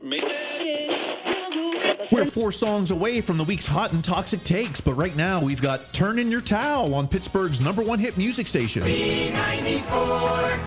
or maybe. We're 4 songs away from the week's hot and toxic takes, but right now we've got Turn In Your Towel on Pittsburgh's #1 hit music station. B94.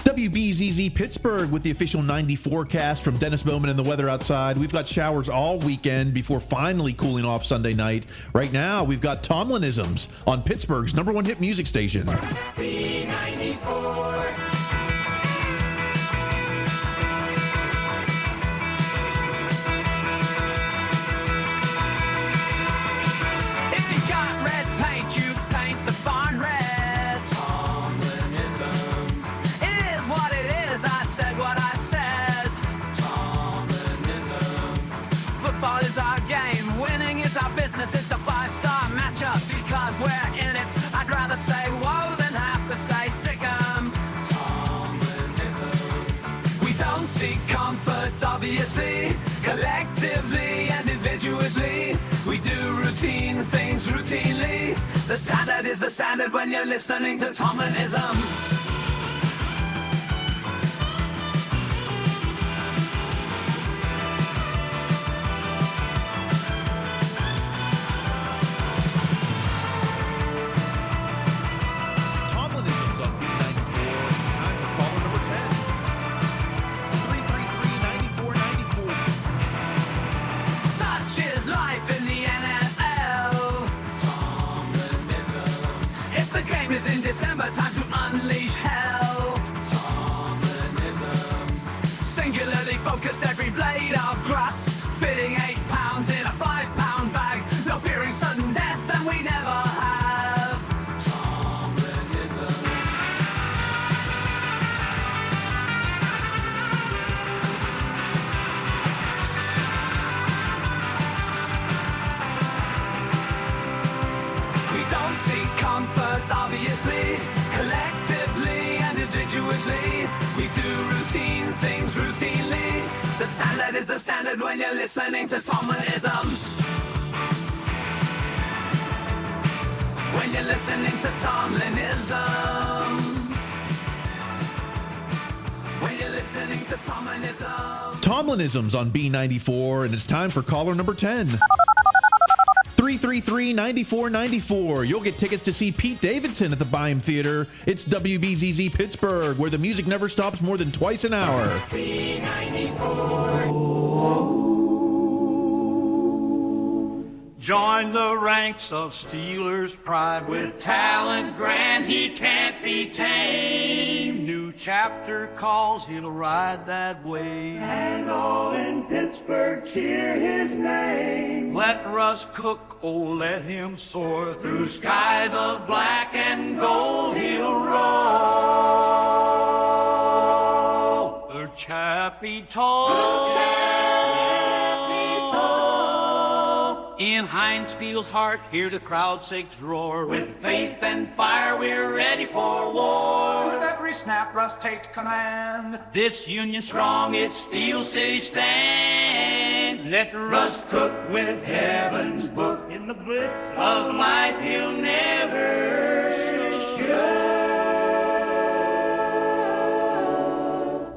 WBZZ Pittsburgh with the official 90 forecast from Dennis Bowman and the weather outside. We've got showers all weekend before finally cooling off Sunday night. Right now, we've got Tomlinisms on Pittsburgh's #1 hit music station. B94. If you got red paint, you paint the barn red. Tomlinisms. It is what it is. I said what I said. Tomlinisms. Football is our game. Winning is our business. It's a 5-star matchup because we're in it. I'd rather say whoa than have to say sick 'em. Tomlinisms. We don't seek comfort, obviously. Collectively and individually, we do routine things routinely. The standard is the standard when you're listening to Tomlinisms. Tomlinisms on B94. It's time for caller number 10. 333-9494. Such is life in the NFL. Tomlinisms. If the game is in December, time to unleash hell. Tomlinisms. Singularly focused, every blade of grass, fitting 8 pounds in a 5-pound bag. No fearing sudden death, and we never have. Tomlinisms. We don't seek comforts, obviously. Collectively and individually, we do routine things routinely. The standard is the standard when you're listening to Tomlinisms. When you're listening to Tomlinisms. When you're listening to Tomlinisms. Tomlinisms on B94, and it's time for caller number 10. 333-9494. You'll get tickets to see Pete Davidson at the Byam Theater. It's WBZZ Pittsburgh, where the music never stops more than twice an hour. Join the ranks of Steelers pride. With talent grand, he can't be tamed. New chapter calls, he'll ride that way. And all in Pittsburgh cheer his name. Let Russ cook, oh let him soar. Through skies of black and gold he'll roll. The Chappie toll. In Heinz Field's heart, hear the crowd sakes roar. With faith and fire, we're ready for war. With every snap, Russ takes command. This Union strong, its Steel City stand. Let Russ cook with heaven's book. In the blitz of life, he'll never show.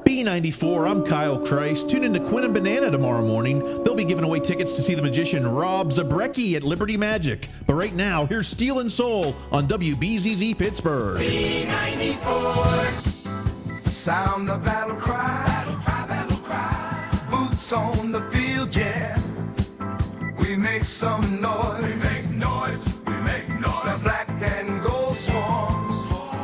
B94, I'm Kyle Chrise. Tune in to Quinn and Banana tomorrow morning. They'll be giving away tickets to see the magician Rob Zabrecki at Liberty Magic. But right now, here's Steel and Soul on WBZZ Pittsburgh. B94. Sound the battle cry. Battle cry, battle cry. Boots on the field, yeah. We make some noise. We make noise, we make The noise. black and gold swarms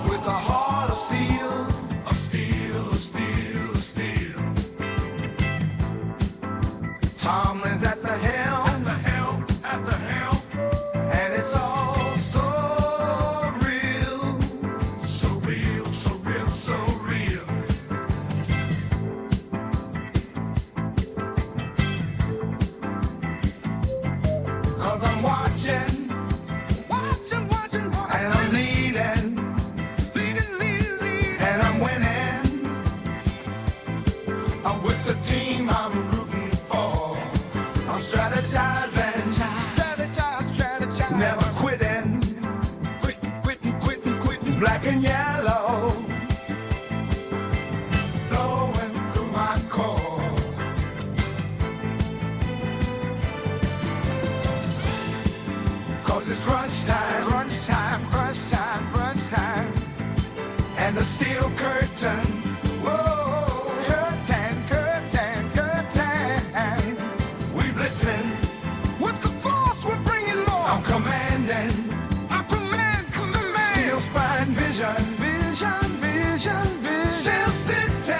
with a heart of steel. Of steel, of steel, of steel. Tomlin's at the helm, At the helm, at the helm. and it's all so real. So real, so real, so real. Cause I'm watching, and I'm leading, and I'm winning. I'm with the team I'm rooting for. I'm strategizing, never quitting, black and yellow, flowing through my core. Cause it's crunch time, crunch time, crunch time, crunch time. And the steel curtain, whoa, curtain, curtain, curtain. We blitzing with the force, we're bringing more. I'm commanding, command. Steel spine vision, vision, vision, vision. Steel city.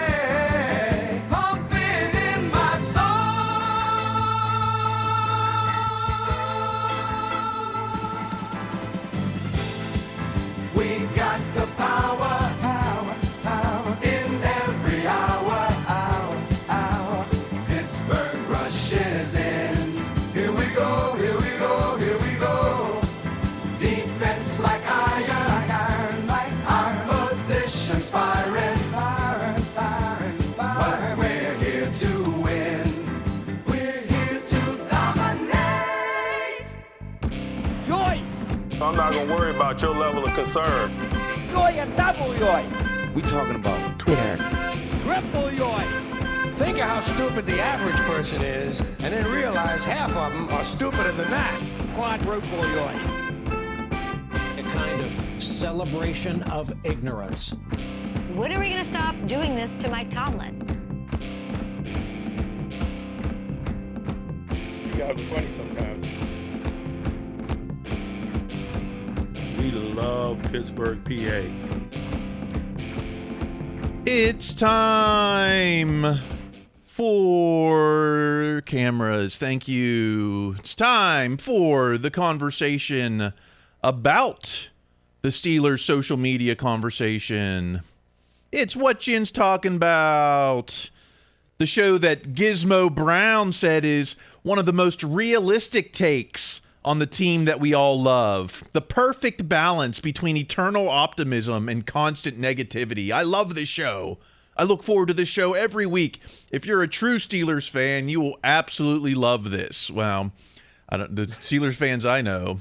Pumping in my soul. We got the power, power, power in every hour, hour, hour. Pittsburgh rushes in. Here we go, here we go, here we go. Defense like iron, like iron. Positions firing, firing, firing, firing. But we're here to win. We're here to dominate. Yoy! I'm not gonna worry about your level of concern. Yoy and double yoy! We talking about Twitter. Triple yoy! Think of how stupid the average person is, and then realize half of them are stupider than that. Quadruple yoy! A kind of celebration of ignorance. When are we going to stop doing this to Mike Tomlin? You guys are funny sometimes. We love Pittsburgh, PA. It's time for cameras. Thank you. It's time for the conversation about the Steelers' social media conversation. It's what Jen's talking about. The show that Gizmo Brown said is one of the most realistic takes on the team that we all love. The perfect balance between eternal optimism and constant negativity. I love this show. I look forward to this show every week. If you're a true Steelers fan, you will absolutely love this. Well, the Steelers fans I know,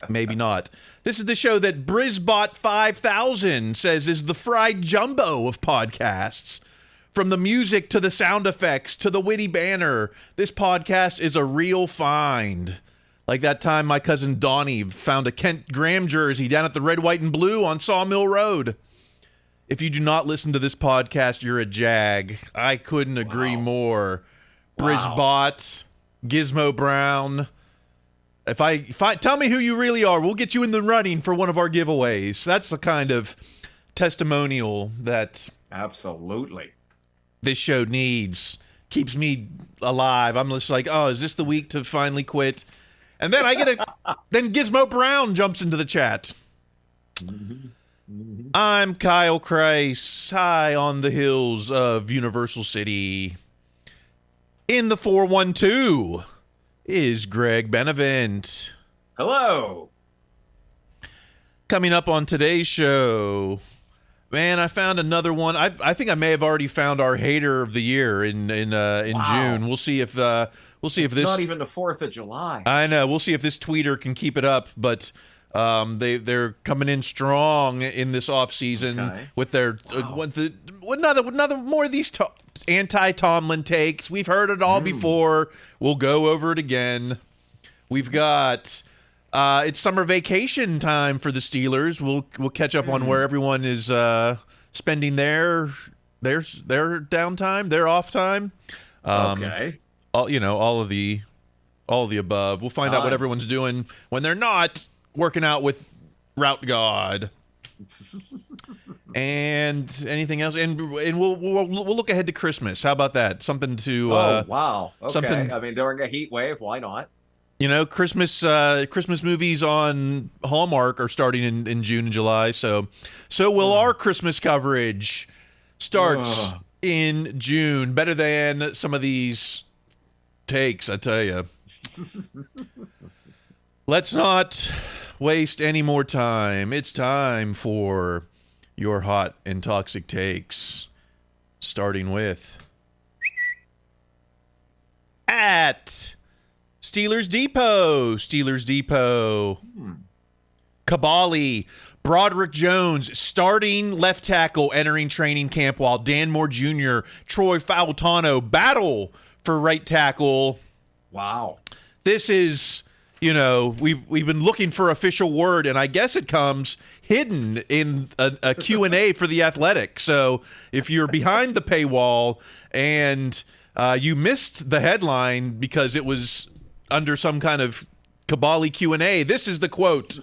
maybe not. This is the show that Brisbot 5000 says is the fried jumbo of podcasts. From the music to the sound effects to the witty banner, this podcast is a real find. Like that time my cousin Donnie found a Kent Graham jersey down at the Red, White, and Blue on Sawmill Road. If you do not listen to this podcast, you're a jag. I couldn't agree more. Bridgebot, Gizmo Brown. If I tell me who you really are, we'll get you in the running for one of our giveaways. That's the kind of testimonial that absolutely this show needs. Keeps me alive. I'm just like, oh, is this the week to finally quit? And then I get then Gizmo Brown jumps into the chat. I'm Kyle Chrise, high on the hills of Universal City. In the 412 is Greg Benevent. Hello. Coming up on today's show, man, I found another one. I think I may have already found our hater of the year in June. We'll see if this. It's not even the 4th of July. I know. We'll see if this tweeter can keep it up, but they're coming in strong in this off season with their another more of these anti-Tomlin takes. We've heard it all before. We'll go over it again. We've got. It's summer vacation time for the Steelers. We'll catch up on where everyone is spending their downtime, their off time. Okay. All of the above. We'll find out what everyone's doing when they're not working out with Route God. And anything else, and we'll look ahead to Christmas. How about that? Something to wow. Okay. Something, I mean, during a heat wave, why not? Christmas movies on Hallmark are starting in June and July, so will our Christmas coverage starts in June. Better than some of these takes, I tell you. Let's not waste any more time. It's time for your hot and toxic takes, starting with at Steelers Depot. Kabali, Broderick Jones, starting left tackle entering training camp, while Dan Moore Jr., Troy Fautano battle for right tackle. Wow. This is, we've been looking for official word, and I guess it comes hidden in a Q&A for The Athletic. So if you're behind the paywall and you missed the headline because it was under some kind of Kabali Q&A, this is the quote.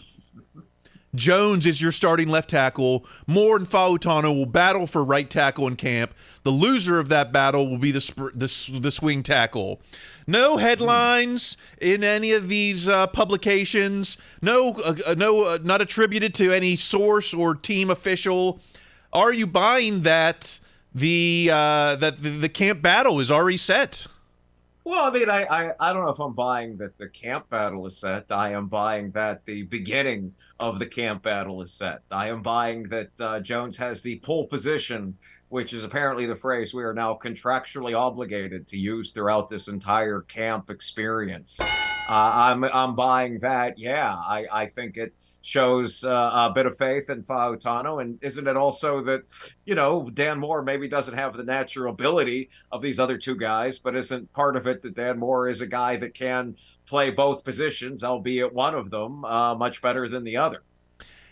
Jones is your starting left tackle. Moore and Fautano will battle for right tackle in camp. The loser of that battle will be the swing tackle. No headlines in any of these publications. No, not attributed to any source or team official. Are you buying that the camp battle is already set? Well, I mean, I don't know if I'm buying that the camp battle is set. I am buying that the beginning of the camp battle is set. I am buying that Jones has the pole position, which is apparently the phrase we are now contractually obligated to use throughout this entire camp experience. I'm buying that. Yeah, I think it shows a bit of faith in Fautano. And isn't it also that, Dan Moore maybe doesn't have the natural ability of these other two guys, but isn't part of it that Dan Moore is a guy that can play both positions, albeit one of them much better than the other?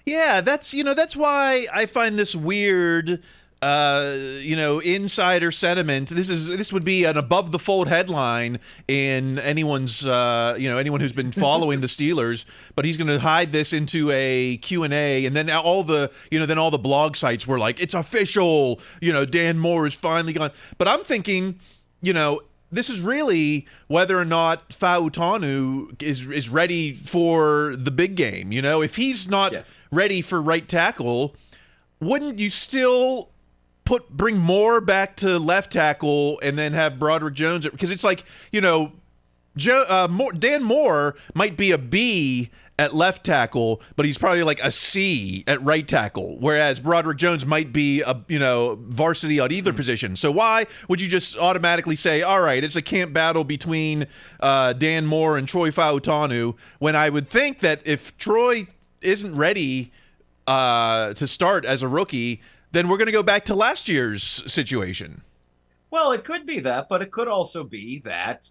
Yeah, that's why I find this weird. Insider sentiment. This would be an above the fold headline in anyone's, anyone who's been following the Steelers. But he's going to hide this into a Q&A, and then all the blog sites were like, it's official. Dan Moore is finally gone. But I'm thinking, this is really whether or not Fautanu is ready for the big game. If he's not ready for right tackle, wouldn't you still bring Moore back to left tackle and then have Broderick Jones? Because it's like, Dan Moore might be a B at left tackle, but he's probably like a C at right tackle, whereas Broderick Jones might be a varsity at either position. So why would you just automatically say, all right, it's a camp battle between Dan Moore and Troy Fautanu, when I would think that if Troy isn't ready to start as a rookie, then we're going to go back to last year's situation. Well, it could be that, but it could also be that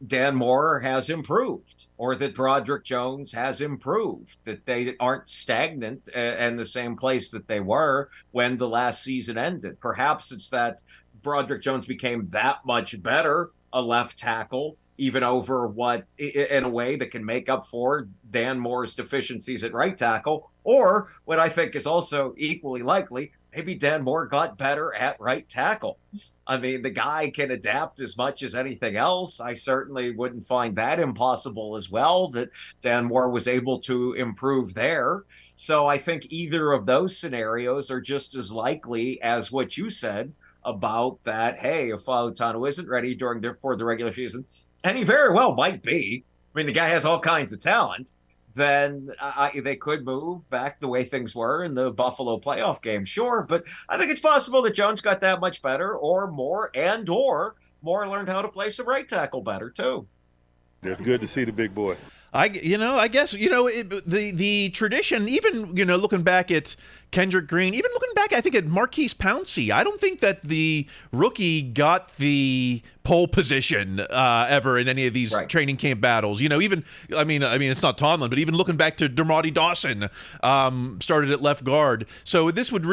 Dan Moore has improved, or that Broderick Jones has improved, that they aren't stagnant in the same place that they were when the last season ended. Perhaps it's that Broderick Jones became that much better a left tackle, even over what, in a way that can make up for Dan Moore's deficiencies at right tackle. Or what I think is also equally likely, maybe Dan Moore got better at right tackle. I mean, the guy can adapt as much as anything else. I certainly wouldn't find that impossible as well, that Dan Moore was able to improve there. So I think either of those scenarios are just as likely as what you said about that. Hey, if Fautanu isn't ready for the regular season, and he very well might be. I mean, the guy has all kinds of talent. Then they could move back the way things were in the Buffalo playoff game, sure. But I think it's possible that Jones got that much better, or Moore learned how to play some right tackle better too. It's good to see the big boy. I guess the tradition, even looking back at Kendrick Green, even looking back, I think at Marquise Pouncey, I don't think that the rookie got the pole position ever in any of these training camp battles. Even I mean it's not Tomlin, but even looking back to Dermody Dawson, started at left guard. So this would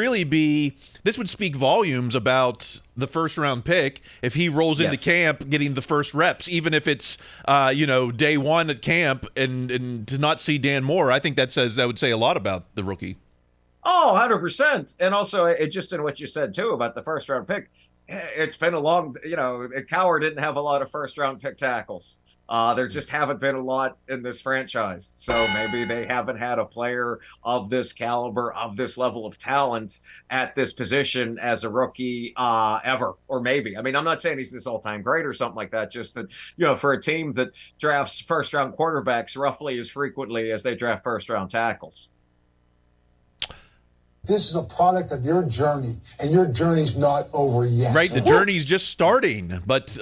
speak volumes about the first round pick if he rolls into camp getting the first reps, even if it's day one at camp, and to not see Dan Moore, I think that would say a lot about the rookie. Oh, 100%. And also, it just in what you said, too, about the first-round pick, it's been a long, Cowher didn't have a lot of first-round pick tackles. There just haven't been a lot in this franchise. So maybe they haven't had a player of this caliber, of this level of talent at this position as a rookie ever. Or maybe. I mean, I'm not saying he's this all-time great or something like that, just that, for a team that drafts first-round quarterbacks roughly as frequently as they draft first-round tackles. This is a product of your journey, and your journey's not over yet. Right, the journey's just starting, but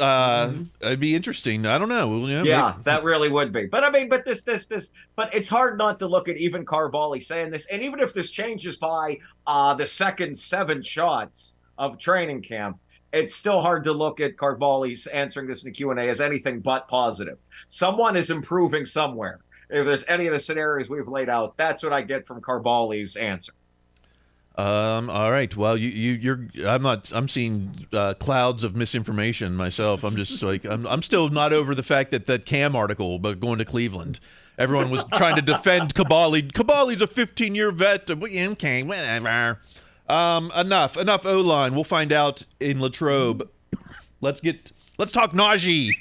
it'd be interesting. I don't know. Yeah, that really would be. But I mean, but but it's hard not to look at even Carbali saying this, and even if this changes by the second 7 shots of training camp, it's still hard to look at Carbali's answering this in the Q&A as anything but positive. Someone is improving somewhere. If there's any of the scenarios we've laid out, that's what I get from Carbali's answer. All right. Well, I'm seeing clouds of misinformation myself. I'm just like, I'm still not over the fact that Cam article, but going to Cleveland, everyone was trying to defend Carbali. Carbali's a 15-year vet. Okay, whatever. Enough O-line. We'll find out in Latrobe. Let's talk Najee.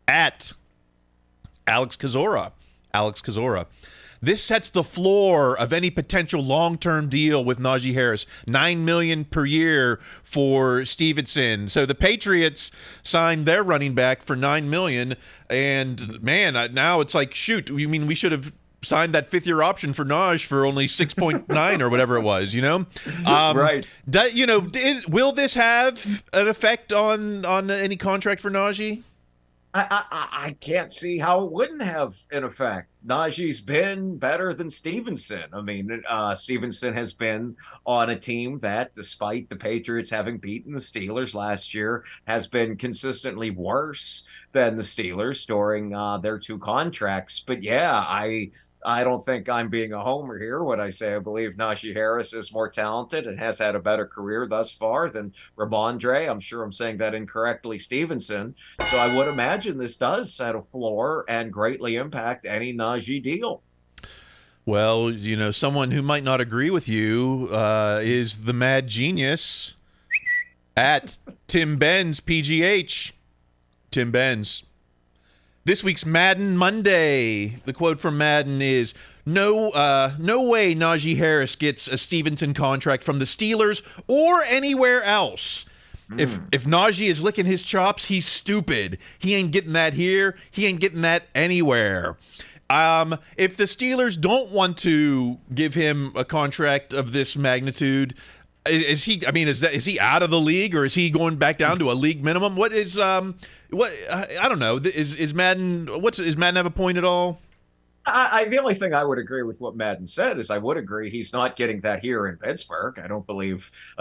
At Alex Kozora. This sets the floor of any potential long-term deal with Najee Harris. $9 million per year for Stevenson. So the Patriots signed their running back for $9 million, and man, now it's like, shoot, we should have signed that 5th-year option for Najee for only 6.9 or whatever it was. Right? Will this have an effect on any contract for Najee? I can't see how it wouldn't have an effect. Najee's been better than Stevenson. I mean, Stevenson has been on a team that, despite the Patriots having beaten the Steelers last year, has been consistently worse than the Steelers during their 2 contracts. But yeah, I don't think I'm being a homer here when I say I believe Najee Harris is more talented and has had a better career thus far than Ramondre. I'm sure I'm saying that incorrectly, Stevenson. So I would imagine this does set a floor and greatly impact any Najee deal. Well, someone who might not agree with you is the mad genius at Tim Benz PGH. Tim Benz. This week's Madden Monday. The quote from Madden is, no way Najee Harris gets a Stevenson contract from the Steelers or anywhere else. If Najee is licking his chops, he's stupid. He ain't getting that here. He ain't getting that anywhere. If the Steelers don't want to give him a contract of this magnitude, is he out of the league, or is he going back down to a league minimum? I don't know. Is Madden have a point at all? The only thing I would agree with what Madden said is I would agree he's not getting that here in Pittsburgh. I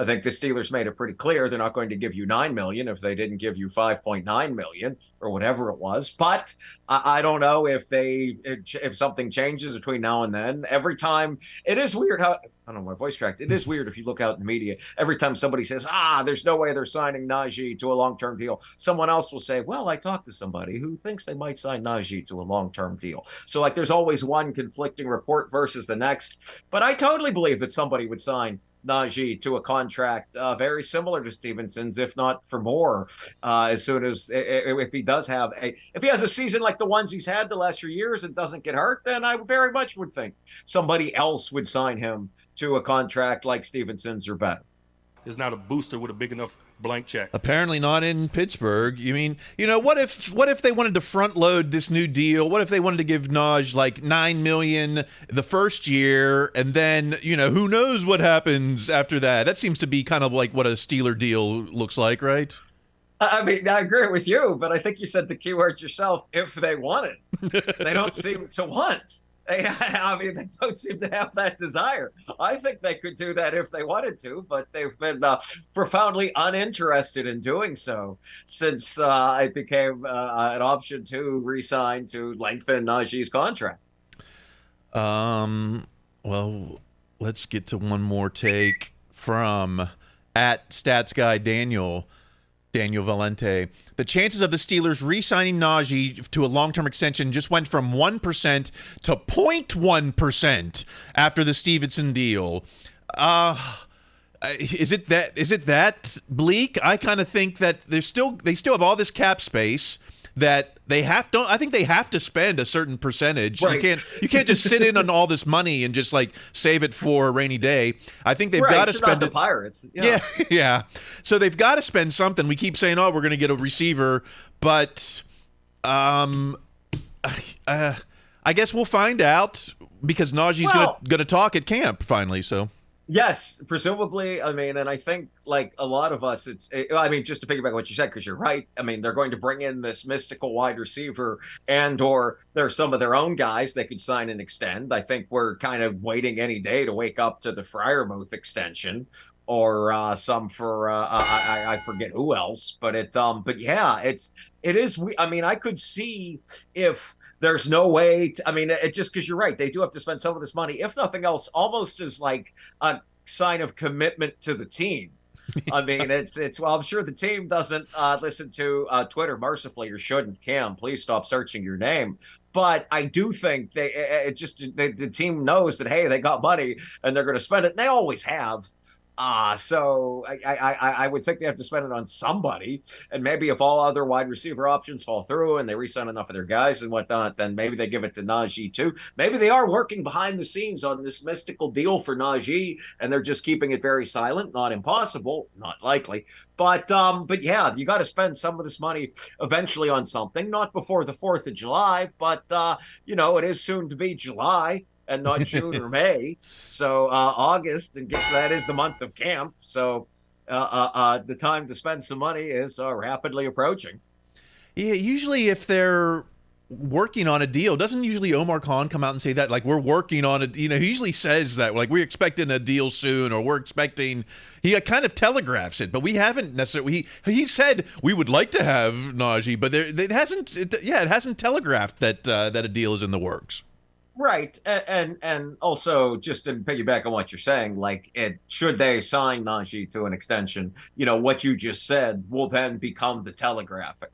think the Steelers made it pretty clear they're not going to give you $9 million if they didn't give you $5.9 million or whatever it was. But I don't know if something changes between now and then. Every time it is weird how I don't know, my voice cracked. It is weird if you look out in the media. Every time somebody says, there's no way they're signing Najee to a long-term deal, someone else will say, well, I talked to somebody who thinks they might sign Najee to a long-term deal. So, like, there's always one conflicting report versus the next. But I totally believe that somebody would sign Najee to a contract very similar to Stevenson's, if not for more, as soon as if he has a season like the ones he's had the last few years and doesn't get hurt, then I very much would think somebody else would sign him to a contract like Stevenson's or better. There's not a booster with a big enough blank check. Apparently not in Pittsburgh. You mean, what if they wanted to front load this new deal? What if they wanted to give Naj like $9 million the first year, and then, who knows what happens after that? That seems to be kind of like what a Steeler deal looks like, right? I mean, I agree with you, but I think you said the key word yourself, if they wanted. They don't seem to want. They don't seem to have that desire. I think they could do that if they wanted to, but they've been profoundly uninterested in doing so since it became an option to re-sign to lengthen Najee's contract. Well, let's get to one more take from @StatsGuy Daniel Valente. The chances of the Steelers re-signing Najee to a long-term extension just went from 1% to 0.1% after the Stevenson deal. Is it that bleak? I kind of think that they still have all this cap space that I think they have to spend a certain percentage. Right. You can't just sit in on all this money and just like save it for a rainy day. I think they've got to spend the Pirates. Yeah. So they've got to spend something. We keep saying, we're going to get a receiver, but I guess we'll find out because Najee's going to talk at camp finally. So. Yes, presumably. I mean, and I think like a lot of us, just to piggyback what you said, because you're right. I mean, they're going to bring in this mystical wide receiver or there's some of their own guys they could sign and extend. I think we're kind of waiting any day to wake up to the Freiermuth extension or some for I forget who else. But it is. I mean, I could see if there's no way just because you're right, they do have to spend some of this money, if nothing else, almost as like a sign of commitment to the team. I mean, I'm sure the team doesn't listen to Twitter mercifully, or shouldn't. Cam, please stop searching your name. But I do think the team knows that, hey, they got money and they're going to spend it. And they always have. So I would think they have to spend it on somebody, and maybe if all other wide receiver options fall through and they re-sign enough of their guys and whatnot, then maybe they give it to Najee too. Maybe they are working behind the scenes on this mystical deal for Najee, and they're just keeping it very silent. Not impossible, not likely. But yeah, you got to spend some of this money eventually on something, not before the 4th of July, but it is soon to be July and not June or May. So August, and guess that is the month of camp. So the time to spend some money is rapidly approaching. Yeah, usually if they're working on a deal, doesn't usually Omar Khan come out and say that, like, we're working on it? He usually says that, like, we're expecting a deal soon, or we're expecting. He kind of telegraphs it, but we haven't necessarily. He said we would like to have Najee, but it hasn't telegraphed that a deal is in the works. Right, and also just to piggyback on what you're saying, like, should they sign Najee to an extension, what you just said will then become the telegraphing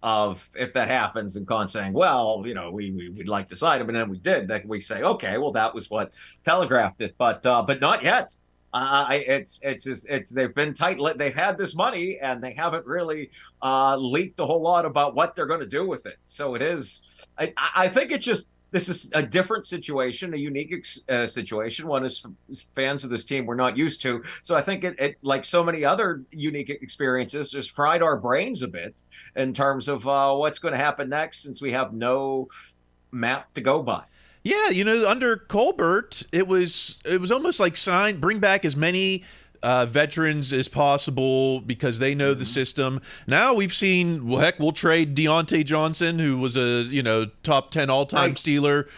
of, if that happens, and Khan saying, well, we'd like to sign him, and then we did. Then we say, okay, well, that was what telegraphed it, but not yet. They've been tight. They've had this money, and they haven't really leaked a whole lot about what they're going to do with it. So it is. I think it's just. This is a different situation, a unique situation. One is fans of this team we're not used to. So I think it like so many other unique experiences, just fried our brains a bit in terms of what's going to happen next, since we have no map to go by. Yeah, under Colbert, it was almost like bring back as many veterans as possible because they know the system. Now we've seen, well, heck, we'll trade Deontay Johnson, who was a top 10 all-time Steeler.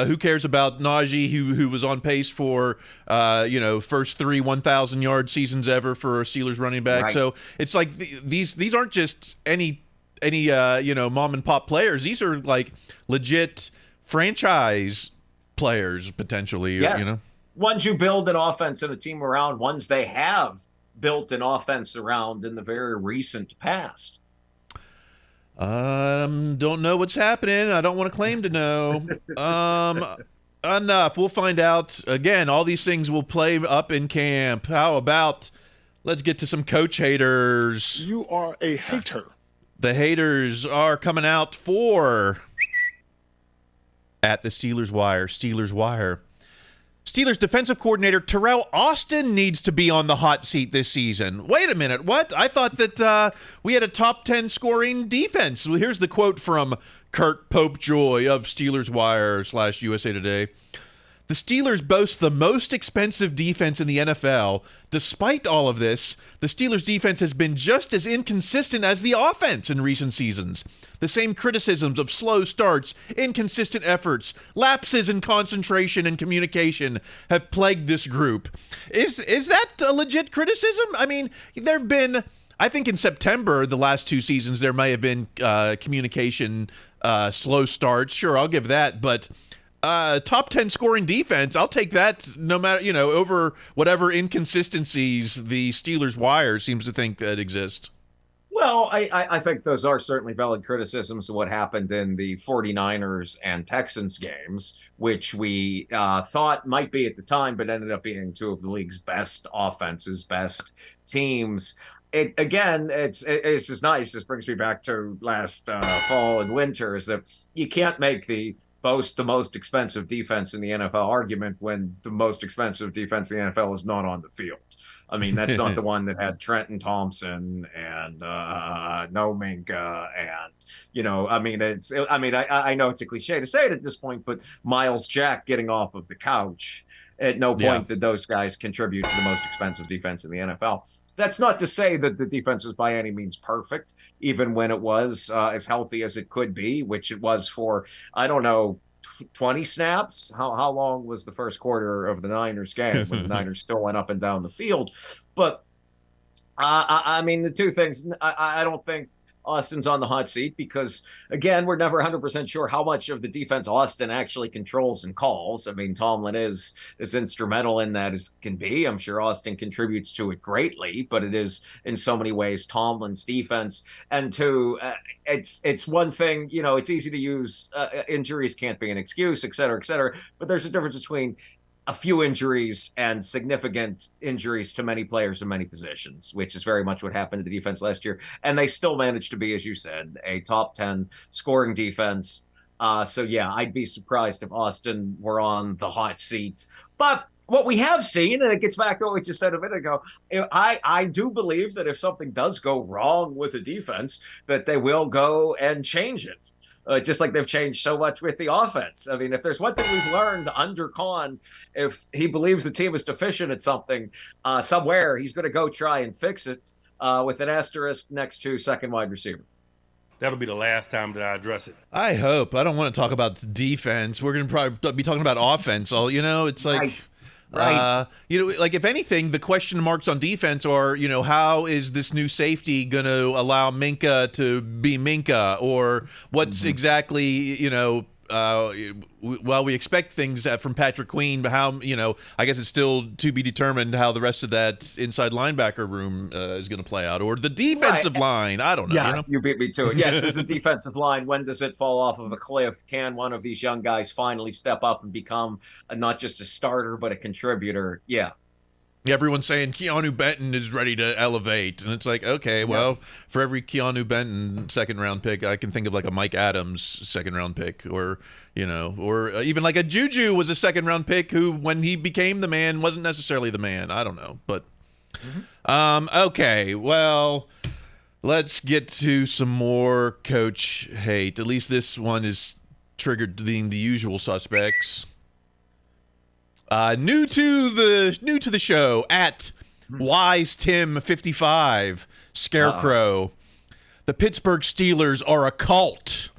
Who cares about Najee, who was on pace for first 3 1,000-yard seasons ever for a Steelers running back. Right. So it's like these aren't just any mom and pop players. These are like legit franchise players potentially. Yes. Ones you build an offense and a team around, ones they have built an offense around in the very recent past. Don't know what's happening. I don't want to claim to know. Enough. We'll find out. Again, all these things will play up in camp. How about let's get to some coach haters. You are a hater. The haters are coming out for at the Steelers Wire. Steelers defensive coordinator Terrell Austin needs to be on the hot seat this season. Wait a minute. What? I thought that we had a top 10 scoring defense. Well, here's the quote from Kurt Popejoy of Steelers Wire / USA Today. The Steelers boast the most expensive defense in the NFL. Despite all of this, the Steelers' defense has been just as inconsistent as the offense in recent seasons. The same criticisms of slow starts, inconsistent efforts, lapses in concentration and communication have plagued this group. Is that a legit criticism? I mean, there have been, I think in September, the last 2 seasons, there may have been communication slow starts. Sure, I'll give that, but top 10 scoring defense, I'll take that no matter, over whatever inconsistencies the Steelers Wire seems to think that exist. Well, I think those are certainly valid criticisms of what happened in the 49ers and Texans games, which we thought might be at the time, but ended up being 2 of the league's best offenses, best teams. It's just nice. This brings me back to last fall and winter, is that you can't make the boast the most expensive defense in the NFL argument when the most expensive defense in the NFL is not on the field. I mean, that's not the one that had Trenton Thompson and no Minka and, I know it's a cliche to say it at this point, but Miles Jack getting off of the couch. At no point did those guys contribute to the most expensive defense in the NFL. That's not to say that the defense was by any means perfect, even when it was as healthy as it could be, which it was for, 20 snaps. How long was the first quarter of the Niners game when the Niners still went up and down the field? But, the 2 things, I don't think Austin's on the hot seat because, again, we're never 100% sure how much of the defense Austin actually controls and calls. I mean, Tomlin is as instrumental in that as can be. I'm sure Austin contributes to it greatly, but it is in so many ways Tomlin's defense. And 2, it's one thing, it's easy to use injuries can't be an excuse, et cetera, but there's a difference between a few injuries and significant injuries to many players in many positions, which is very much what happened to the defense last year. And they still managed to be, as you said, a top 10 scoring defense. I'd be surprised if Austin were on the hot seat. But what we have seen, and it gets back to what we just said a minute ago, I do believe that if something does go wrong with the defense, that they will go and change it. Just like they've changed so much with the offense. I mean, if there's one thing we've learned under Khan, if he believes the team is deficient at something somewhere, he's going to go try and fix it with an asterisk next to second wide receiver. That'll be the last time that I address it. I hope. I don't want to talk about defense. We're going to probably be talking about offense. It's like... Right. Right. If anything, the question marks on defense are, how is this new safety going to allow Minka to be Minka, or what's exactly, we expect things from Patrick Queen, but how, I guess it's still to be determined how the rest of that inside linebacker room is going to play out, or the defensive line. I don't know. Yeah, you beat me to it. Yes, there's a defensive line. When does it fall off of a cliff? Can one of these young guys finally step up and become not just a starter, but a contributor? Yeah. Everyone's saying Keanu Benton is ready to elevate. And it's like, okay, well, for every Keanu Benton second-round pick, I can think of like a Mike Adams second-round pick, or even like a Juju was a second-round pick who, when he became the man, wasn't necessarily the man. I don't know. But, okay, well, let's get to some more coach hate. At least this one is triggered being the usual suspects. New to the show at Wise Tim 55, Scarecrow. The Pittsburgh Steelers are a cult.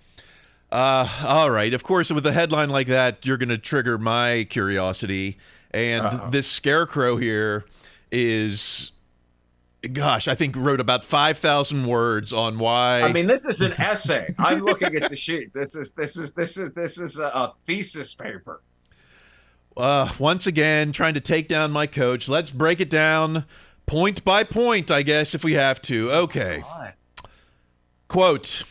All right. Of course, with a headline like that, you're going to trigger my curiosity. And this Scarecrow here is, gosh, I think wrote about 5,000 words on why. I mean, this is an essay. I'm looking at the sheet. This is a thesis paper. Once again, trying to take down my coach. Let's break it down point by point, I guess, if we have to. Okay. Quote,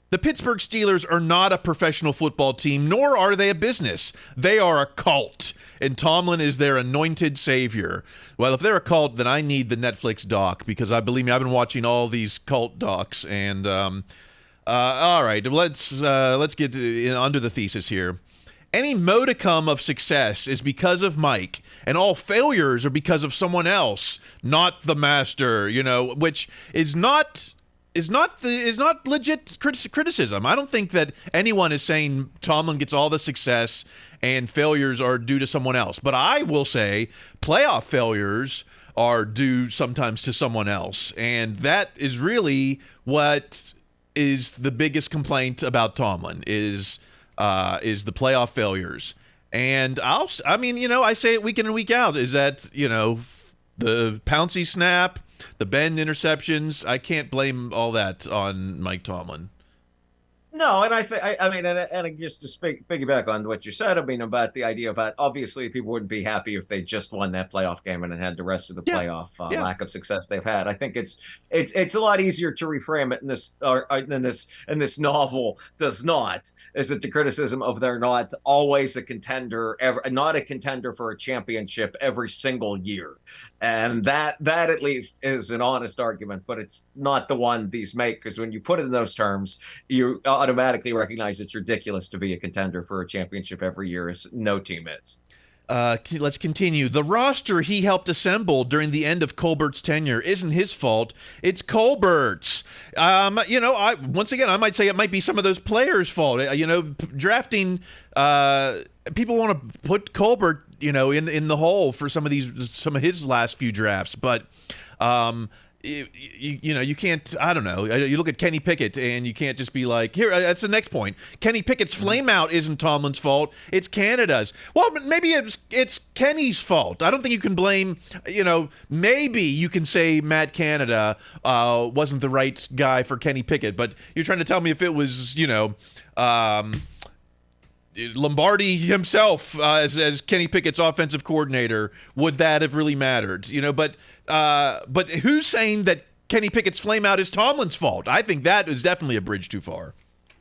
the Pittsburgh Steelers are not a professional football team, nor are they a business. They are a cult, and Tomlin is their anointed savior. Well, if they're a cult, then I need the Netflix doc, because believe me, I've been watching all these cult docs. And all right, let's get under the thesis here. Any modicum of success is because of Mike, and all failures are because of someone else, not the master. Which is not legit criticism. I don't think that anyone is saying Tomlin gets all the success and failures are due to someone else. But I will say playoff failures are due sometimes to someone else, and that is really what is the biggest complaint about Tomlin is the playoff failures. And I say it week in and week out, is that, the Pouncey snap, the bend interceptions, I can't blame all that on Mike Tomlin. No, and and just to piggyback on what you said, about the idea about obviously people wouldn't be happy if they just won that playoff game and had the rest of the playoff lack of success they've had. I think it's a lot easier to reframe it in this novel does not, is that the criticism of they're not always a contender, not a contender for a championship every single year. And that at least is an honest argument, but it's not the one these make, because when you put it in those terms, you automatically recognize it's ridiculous to be a contender for a championship every year, as no team is. Let's continue. The roster he helped assemble during the end of Colbert's tenure isn't his fault. It's Colbert's. Once again, I might say it might be some of those players' fault. Drafting, people want to put Colbert, in the hole for some of his last few drafts, but you can't. I don't know. You look at Kenny Pickett, and you can't just be like, here. That's the next point. Kenny Pickett's flameout isn't Tomlin's fault. It's Canada's. Well, maybe it's Kenny's fault. I don't think you can blame. Maybe you can say Matt Canada wasn't the right guy for Kenny Pickett, but you're trying to tell me if it was, Lombardi himself as Kenny Pickett's offensive coordinator, would that have really mattered? But who's saying that Kenny Pickett's flameout is Tomlin's fault? I think that is definitely a bridge too far.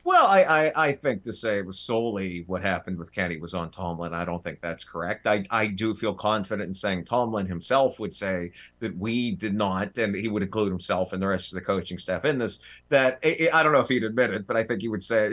Well, I think to say it was solely what happened with Kenny was on Tomlin, I don't think that's correct. I do feel confident in saying Tomlin himself would say that we did not, and he would include himself and the rest of the coaching staff in this, that I don't know if he'd admit it, but I think he would say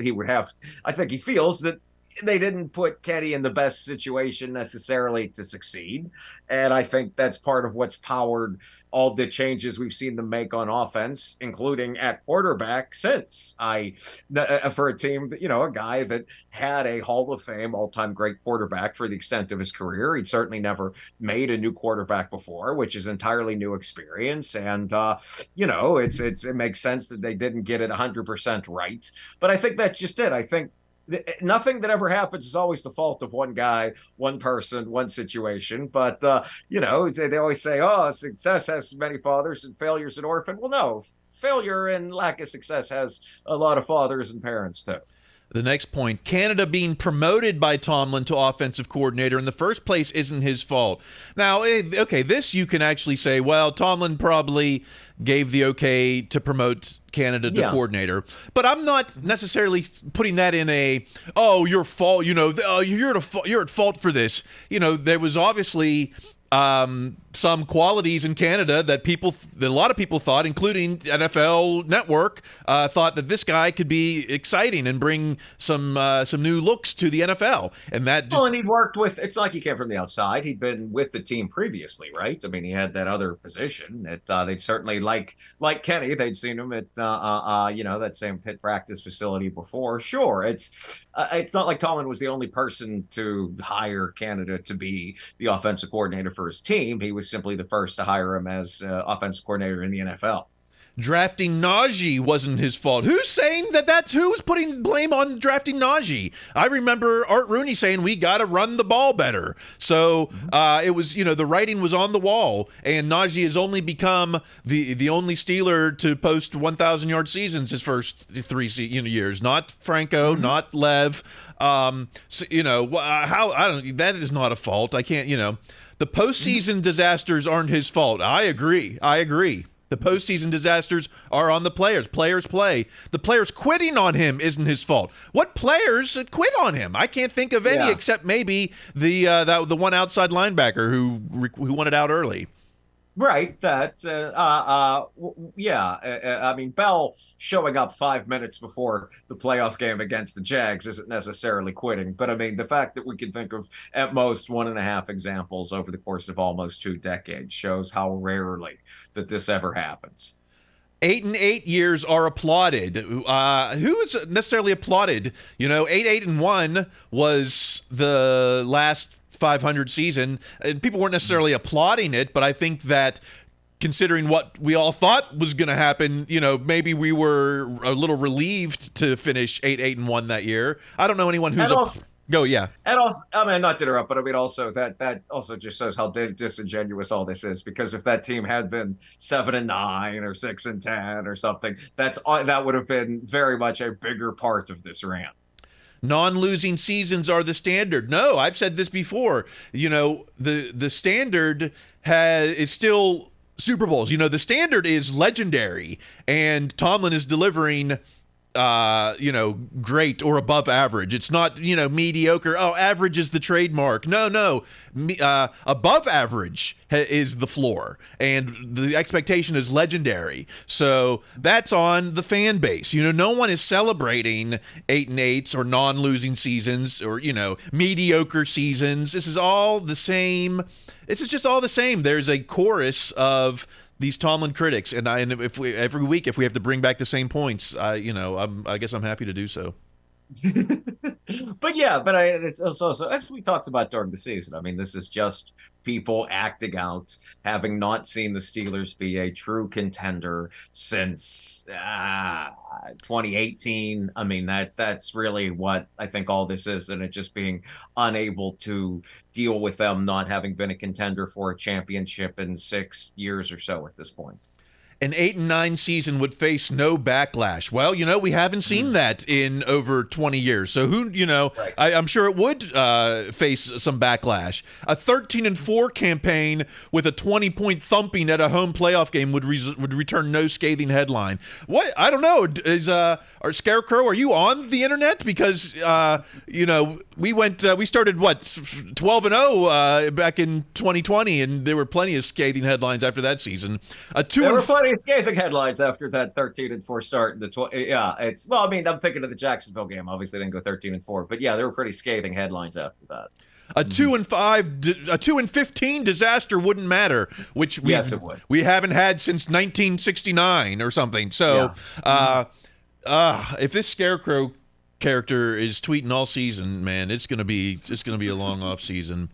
I think he feels that they didn't put Kenny in the best situation necessarily to succeed. And I think that's part of what's powered all the changes we've seen them make on offense, including at quarterback since for a team that, a guy that had a Hall of Fame all-time great quarterback for the extent of his career. He'd certainly never made a new quarterback before, which is entirely new experience. And, it makes sense that they didn't get it 100% right. But I think that's just it. I think nothing that ever happens is always the fault of one guy, one person, one situation. But, they always say, success has many fathers and failures an orphan. Well, no, failure and lack of success has a lot of fathers and parents, too. The next point, Canada being promoted by Tomlin to offensive coordinator in the first place isn't his fault. Now, okay, this you can actually say, well, Tomlin probably gave the okay to promote Canada to coordinator. But I'm not necessarily putting that in your fault, you're at fault for this. There was obviously some qualities in Canada that a lot of people thought, including NFL Network, thought that this guy could be exciting and bring some new looks to the NFL. And and he'd worked with. It's like he came from the outside. He'd been with the team previously, right? I mean, he had that other position. They'd certainly like Kenny. They'd seen him at that same pit practice facility before. Sure, it's not like Tomlin was the only person to hire Canada to be the offensive coordinator for his team. He was was simply the first to hire him as offensive coordinator in the NFL. Drafting Najee wasn't his fault. Who's saying that's who's putting blame on drafting Najee? I remember Art Rooney saying we got to run the ball better. So it was, the writing was on the wall, and Najee has only become the only Steeler to post 1,000-yard seasons his first 3 years. Not Franco, not Lev. That is not a fault. I can't. The postseason disasters aren't his fault. I agree. The postseason disasters are on the players. Players play. The players quitting on him isn't his fault. What players quit on him? I can't think of any except maybe the one outside linebacker who wanted out early. Right. I mean, Bell showing up 5 minutes before the playoff game against the Jags isn't necessarily quitting. But I mean, the fact that we can think of at most 1.5 examples over the course of almost 2 decades shows how rarely that this ever happens. 8 and 8 years are applauded. Who is necessarily applauded? 8-8-1 was the last 500 season, and people weren't necessarily applauding it, but I think that considering what we all thought was going to happen, maybe we were a little relieved to finish 8-8-1 that year. I don't know anyone who's go. Yeah. And also, I mean, not to interrupt, but I mean, also that also just shows how disingenuous all this is, because if that team had been 7-9 or 6-10 or something, that would have been very much a bigger part of this rant. Non-losing seasons are the standard. No, I've said this before. The standard is still Super Bowls. The standard is legendary, and Tomlin is delivering great or above average. It's not, mediocre. Oh, average is the trademark. No. Above average is the floor, and the expectation is legendary. So that's on the fan base. No one is celebrating 8 and 8s or non-losing seasons or, mediocre seasons. This is all the same. This is just all the same. There's a chorus of these Tomlin critics, and if we every week if we have to bring back the same points, I guess I'm happy to do so. But it's also, as we talked about during the season, I mean, this is just people acting out, having not seen the Steelers be a true contender since 2018. I mean, that's really what I think all this is, and it just being unable to deal with them not having been a contender for a championship in 6 years or so at this point. An 8 and 9 season would face no backlash. Well, we haven't seen that in over 20 years. So who, right. I'm sure it would face some backlash. A 13 and 4 campaign with a 20-point thumping at a home playoff game would return no scathing headline. What? I don't know. Our Scarecrow, are you on the internet? Because we started 12 and 0 back in 2020, and there were plenty of scathing headlines after that season. There were plenty of scathing headlines after that 13 and 4 start in the I'm thinking of the Jacksonville game. Obviously, didn't go 13 and 4, but there were pretty scathing headlines after that. A 2 and 15 disaster wouldn't matter, which it would. We haven't had since 1969 or something. So, if this Scarecrow character is tweeting all season, man, it's gonna be a long off season.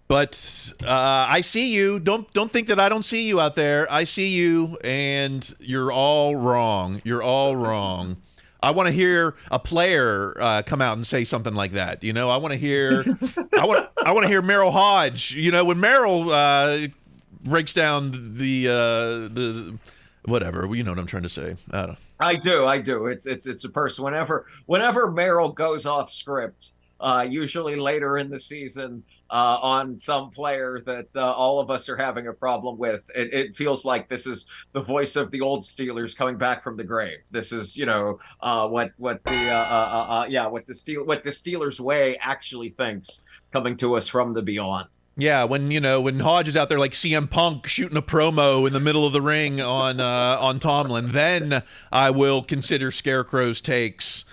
But I see you. Don't think that I don't see you out there. I see you, and you're all wrong. You're all wrong. I want to hear a player come out and say something like that. I want to hear. I want to hear Merrill Hodge. When Merrill breaks down the whatever. You know what I'm trying to say. I do. It's a person. Whenever Merrill goes off script, usually later in the season. On some player that all of us are having a problem with. It feels like this is the voice of the old Steelers coming back from the grave. This is, what the Steelers way actually thinks coming to us from the beyond. Yeah, when Hodge is out there like CM Punk shooting a promo in the middle of the ring on Tomlin, then I will consider Scarecrow's takes.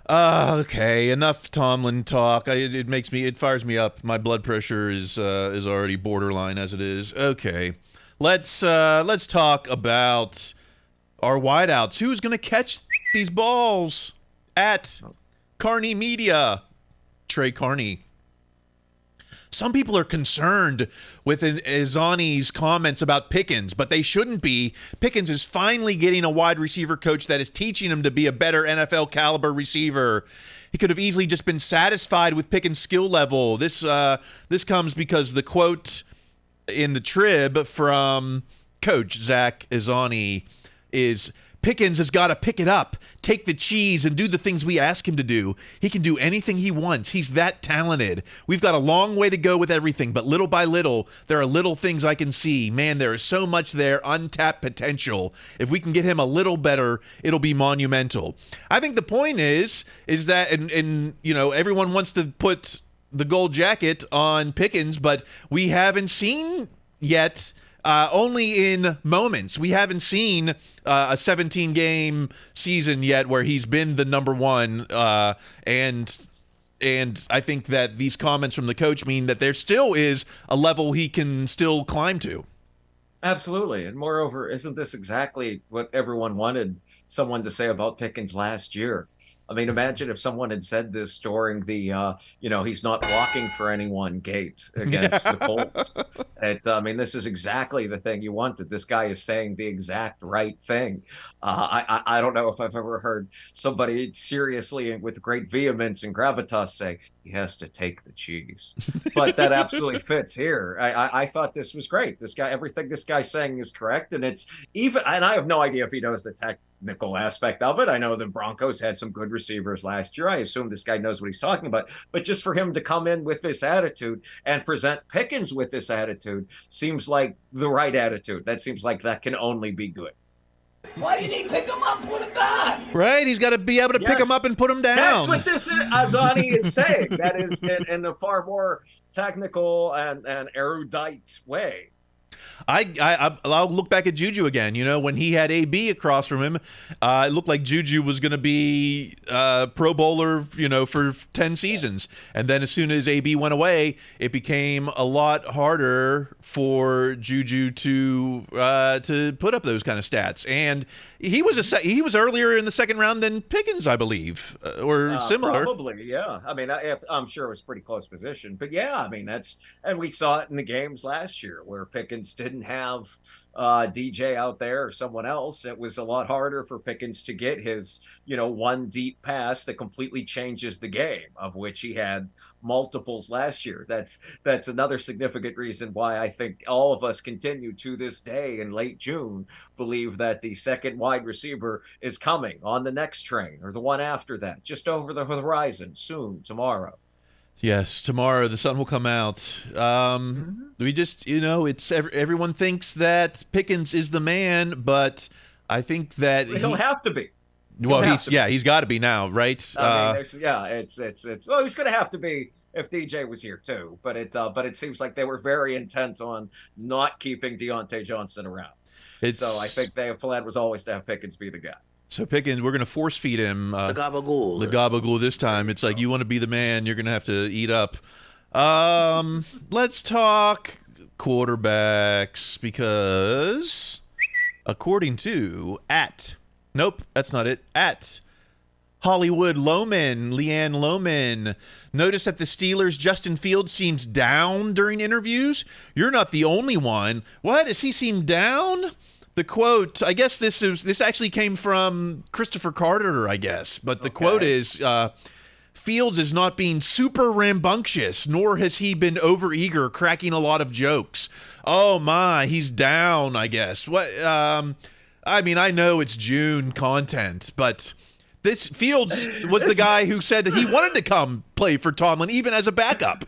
Okay, enough Tomlin talk. It fires me up. My blood pressure is already borderline as it is. Okay, let's talk about our wideouts. Who's going to catch these balls at Carney Media? Trey Carney. some people are concerned with Izani's comments about Pickens, but they shouldn't be. Pickens is finally getting a wide receiver coach that is teaching him to be a better NFL caliber receiver. He could have easily just been satisfied with Pickens' skill level. This comes because the quote in the Trib from Coach Zach Izani is, Pickens has got to pick it up, take the cheese, and do the things we ask him to do. He can do anything he wants. He's that talented. We've got a long way to go with everything, but little by little, there are little things I can see. Man, there is so much there, untapped potential. If we can get him a little better, it'll be monumental. I think the point is that, and you know, everyone wants to put the gold jacket on Pickens, but we haven't seen yet. Only in moments. We haven't seen a 17-game season yet where he's been the number one. And I think that these comments from the coach mean that there still is a level he can still climb to. Absolutely. And moreover, isn't this exactly what everyone wanted someone to say about Pickens last year? I mean, imagine if someone had said this during the, he's not walking for anyone gate against the Colts. I mean, this is exactly the thing you wanted. This guy is saying the exact right thing. I don't know if I've ever heard somebody seriously and with great vehemence and gravitas say, he has to take the cheese. But that absolutely fits here. I thought this was great. Everything this guy's saying is correct. And and I have no idea if he knows the technical aspect of it. I know the Broncos had some good receivers last year. I assume this guy knows what he's talking about. But just for him to come in with this attitude and present Pickens with this attitude seems like the right attitude. That seems like that can only be good. Why didn't he pick him up and put him down? Right, he's got to be able to pick him up and put him down. That's what this Izani is saying. That is in a far more technical and erudite way. I'll look back at Juju again. You know, when he had AB across from him, it looked like Juju was going to be Pro Bowler, for 10 seasons. And then as soon as AB went away, it became a lot harder for Juju to put up those kind of stats. And he was earlier in the second round than Pickens, I believe, or similar. Probably, yeah. I mean, I'm sure it was pretty close position, but yeah, I mean and we saw it in the games last year where Pickens didn't have DJ out there or someone else. It was a lot harder for Pickens to get his, one deep pass that completely changes the game, of which he had multiples last year. That's another significant reason why I think all of us continue to this day in late June believe that the second wide receiver is coming on the next train or the one after that, just over the horizon soon, tomorrow. Yes, tomorrow the sun will come out. We just, it's everyone thinks that Pickens is the man, but I think that he'll have to be. Well, he's got to be now, right? He's going to have to be if DJ was here too. But it seems like they were very intent on not keeping Deontay Johnson around. So I think their plan was always to have Pickens be the guy. So Pickens, we're going to force feed him the gabagool. The gabagool this time. It's like, you want to be the man, you're going to have to eat up. Let's talk quarterbacks because according to nope, that's not it. At Hollywood Leanne Lohman, notice that the Steelers' Justin Fields seems down during interviews. You're not the only one. What? Does he seem down? The quote, I guess this actually came from Christopher Carter, I guess. But the quote is, Fields is not being super rambunctious, nor has he been overeager, cracking a lot of jokes. Oh my, he's down, I guess. What? I mean, I know it's June content, but this Fields was the guy who said that he wanted to come play for Tomlin, even as a backup.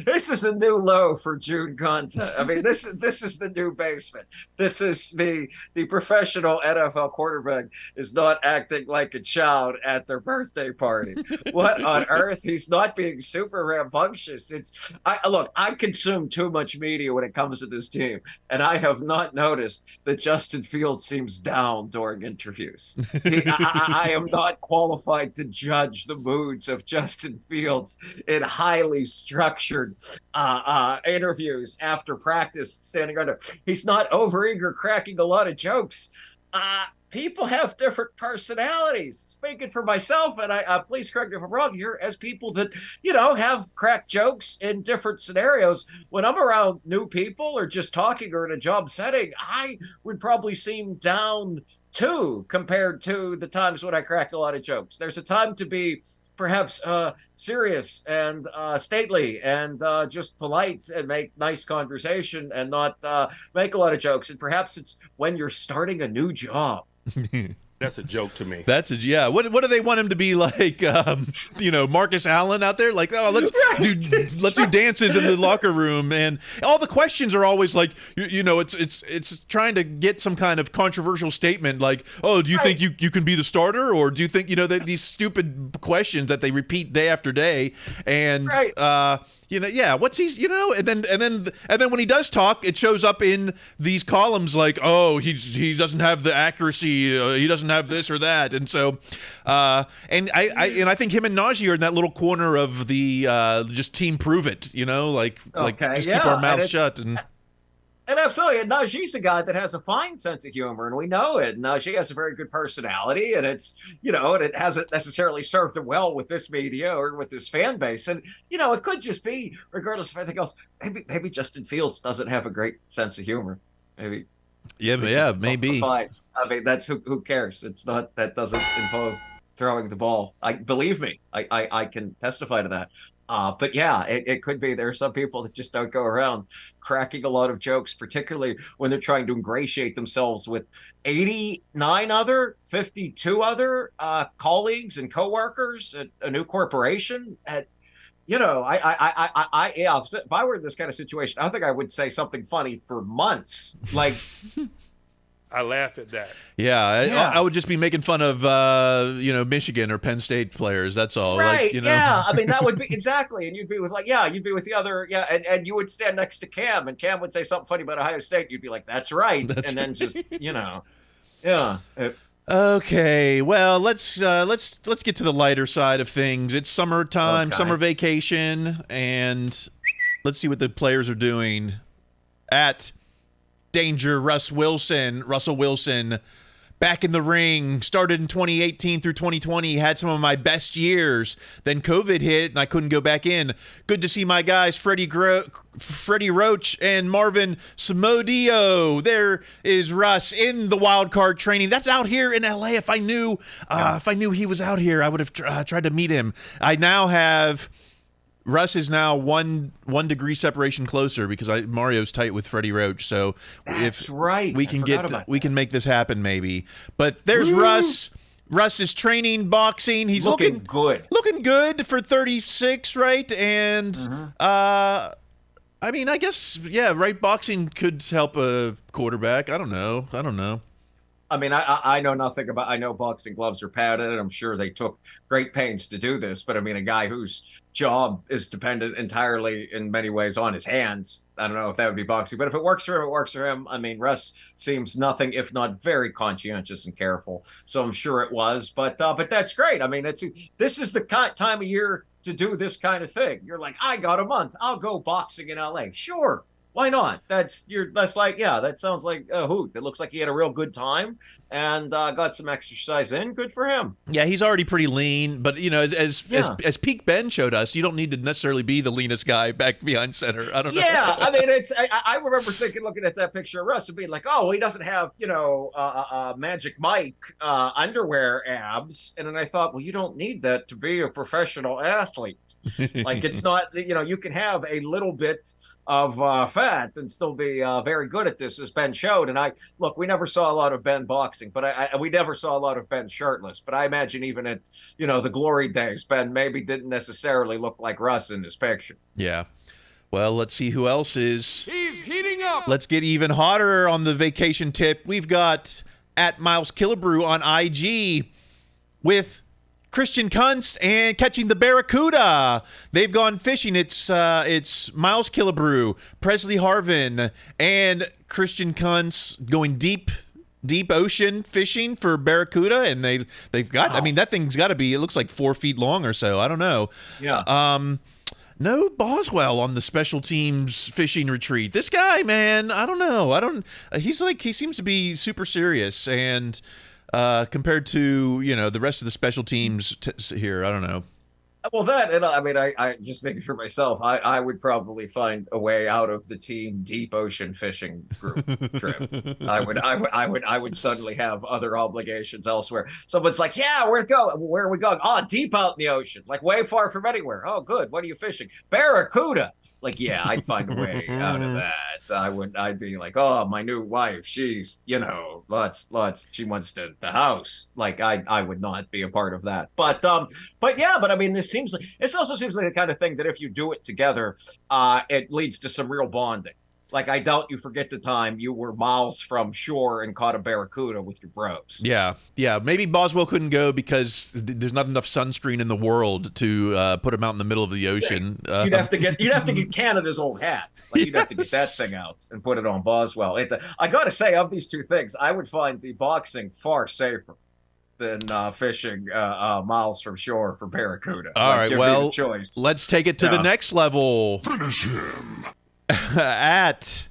This is a new low for June content. I mean, this is the new basement. This is the professional NFL quarterback is not acting like a child at their birthday party. What on earth? He's not being super rambunctious. I consume too much media when it comes to this team, and I have not noticed that Justin Fields seems down during interviews. I am not qualified to judge the moods of Justin Fields in highly structured interviews after practice, standing under. He's not overeager, cracking a lot of jokes. people have different personalities. Speaking for myself, and I please correct me if I'm wrong here, as people that, have crack jokes in different scenarios, when I'm around new people or just talking or in a job setting, I would probably seem down too compared to the times when I crack a lot of jokes. There's a time to be perhaps serious and stately and just polite and make nice conversation and not make a lot of jokes. And perhaps it's when you're starting a new job. That's a joke to me. Yeah. What do they want him to be like? Marcus Allen out there? Like, oh, let's do dances in the locker room, and all the questions are always like, it's trying to get some kind of controversial statement, like, oh, do you think you can be the starter, or do you think these stupid questions that they repeat day after day, and what's he, and then when he does talk, it shows up in these columns like, oh, he doesn't have the accuracy, he doesn't have this or that, and so and I think him and Najee are in that little corner of the just team prove it, keep our mouths shut And absolutely, and Najee's a guy that has a fine sense of humor, and we know it. Najee has a very good personality, and it's, and it hasn't necessarily served him well with this media or with this fan base. And, it could just be, regardless of anything else, maybe Justin Fields doesn't have a great sense of humor. Maybe. Yeah, maybe. I mean, that's who cares? It's not, that doesn't involve throwing the ball. Believe me, I can testify to that. But yeah, it could be there are some people that just don't go around cracking a lot of jokes, particularly when they're trying to ingratiate themselves with 52 other colleagues and coworkers at a new corporation. If I were in this kind of situation, I think I would say something funny for months. Like, I laugh at that. Yeah, I would just be making fun of, Michigan or Penn State players. That's all. Right. Yeah. I mean, that would be exactly. And you'd be with you'd be with the other. Yeah. And you would stand next to Cam, and Cam would say something funny about Ohio State. You'd be like, that's right. Then just, yeah. Okay. Well, let's get to the lighter side of things. It's summertime, summer vacation, and let's see what the players are doing at Danger. Russell Wilson, back in the ring, started in 2018 through 2020, had some of my best years. Then COVID hit, and I couldn't go back in. Good to see my guys, Freddie Roach and Marvin Samudio. There is Russ in the wild card training. That's out here in LA. If I knew he was out here, I would have tried to meet him. Russ is now one degree separation closer because Mario's tight with Freddie Roach. So that's right. We can make this happen maybe. But there's Russ. Russ is training boxing. He's looking good. Looking good for 36, right? And I guess right. Boxing could help a quarterback. I don't know. I mean, I know nothing about. I know boxing gloves are padded, and I'm sure they took great pains to do this. But I mean, a guy whose job is dependent entirely, in many ways, on his hands. I don't know if that would be boxing, but if it works for him, it works for him. I mean, Russ seems nothing if not very conscientious and careful, so I'm sure it was. But that's great. I mean, this is the time of year to do this kind of thing. You're like, I got a month. I'll go boxing in LA. Sure. Why not? That sounds like a hoot. It looks like he had a real good time and got some exercise in. Good for him. Yeah, he's already pretty lean, but as Peak Ben showed us, you don't need to necessarily be the leanest guy back behind center. I don't know. Yeah, I mean, I remember looking at that picture of Russ and being like, oh, he doesn't have Magic Mike underwear abs, and then I thought, well, you don't need that to be a professional athlete. Like, it's not, you can have a little bit of fat and still be very good at this, as Ben showed. And we never saw a lot of Ben boxing, but we never saw a lot of Ben shirtless. But I imagine even at the glory days, Ben maybe didn't necessarily look like Russ in this picture. Yeah. Well, let's see who else is. He's heating up. Let's get even hotter on the vacation tip. We've got at Miles Killebrew on IG with Christian Kunst and catching the barracuda. They've gone fishing. It's Miles Killebrew, Presley Harvin, and Christian Kunst going deep ocean fishing for barracuda, and they've got. Wow. I mean, that thing's got to be. It looks like 4 feet long or so. I don't know. Yeah. No Boswell on the special teams fishing retreat. This guy, man, I don't know. He seems to be super serious, and compared to, the rest of the special teams here. I don't know. Well, that, and I mean, I just making for myself, I would probably find a way out of the team deep ocean fishing group trip. I would suddenly have other obligations elsewhere. Someone's like, yeah, where'd go? Where are we going? Oh, deep out in the ocean, like way far from anywhere. Oh, good. What are you fishing? Barracuda. Like, yeah, I'd find a way out of that. I'd be like, oh, my new wife, she's, she wants the house. Like, I would not be a part of that. But I mean, this also seems like the kind of thing that if you do it together, it leads to some real bonding. Like, I doubt you forget the time you were miles from shore and caught a barracuda with your bros. Yeah. Maybe Boswell couldn't go because there's not enough sunscreen in the world to put him out in the middle of the ocean. You'd have to get Canada's old hat. Like, you'd have to get that thing out and put it on Boswell. I got to say, of these two things, I would find the boxing far safer than fishing miles from shore for barracuda. All right, well, choice. Let's take it to the next level. Finish him. At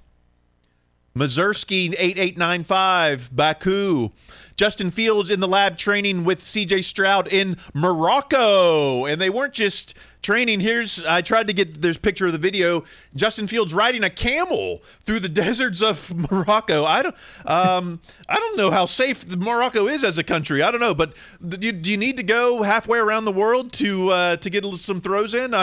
Mazursky 8895 Baku, Justin Fields in the lab training with CJ Stroud in Morocco, and they weren't just training. There's a picture of the video. Justin Fields riding a camel through the deserts of Morocco. I don't know how safe Morocco is as a country. I don't know, but do you need to go halfway around the world to get some throws in?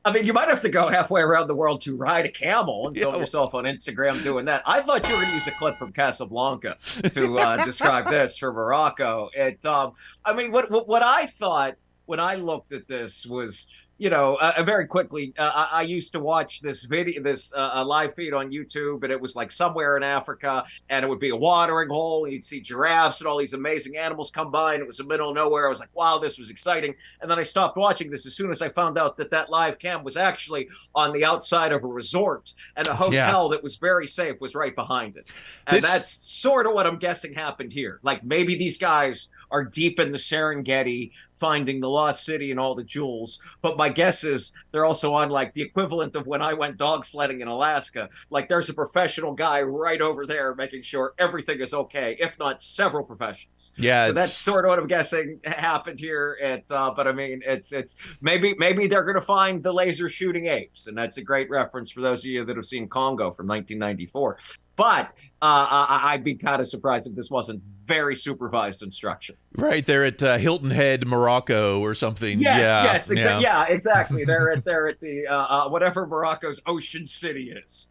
I mean, you might have to go halfway around the world to ride a camel and film yourself on Instagram doing that. I thought you were going to use a clip from Casablanca to describe this for Morocco. I mean, what I thought when I looked at this was, very quickly, I used to watch this live feed on YouTube, and it was like somewhere in Africa, and it would be a watering hole, and you'd see giraffes and all these amazing animals come by, and it was the middle of nowhere. I was like, wow, this was exciting. And then I stopped watching this as soon as I found out that live cam was actually on the outside of a resort, and a hotel that was very safe was right behind it. And that's sort of what I'm guessing happened here. Like, maybe these guys are deep in the Serengeti finding the lost city and all the jewels, but my guess is they're also on like the equivalent of when I went dog sledding in Alaska. Like, there's a professional guy right over there making sure everything is okay, if not several professionals. Yeah, so that's sort of what I'm guessing happened here. But I mean, it's maybe they're going to find the laser shooting apes, and that's a great reference for those of you that have seen Congo from 1994. But I'd be kind of surprised if this wasn't very supervised instruction. Right, they're at Hilton Head, Morocco, or something. Yes, exactly. Yeah, exactly. They're at the whatever Morocco's ocean city is.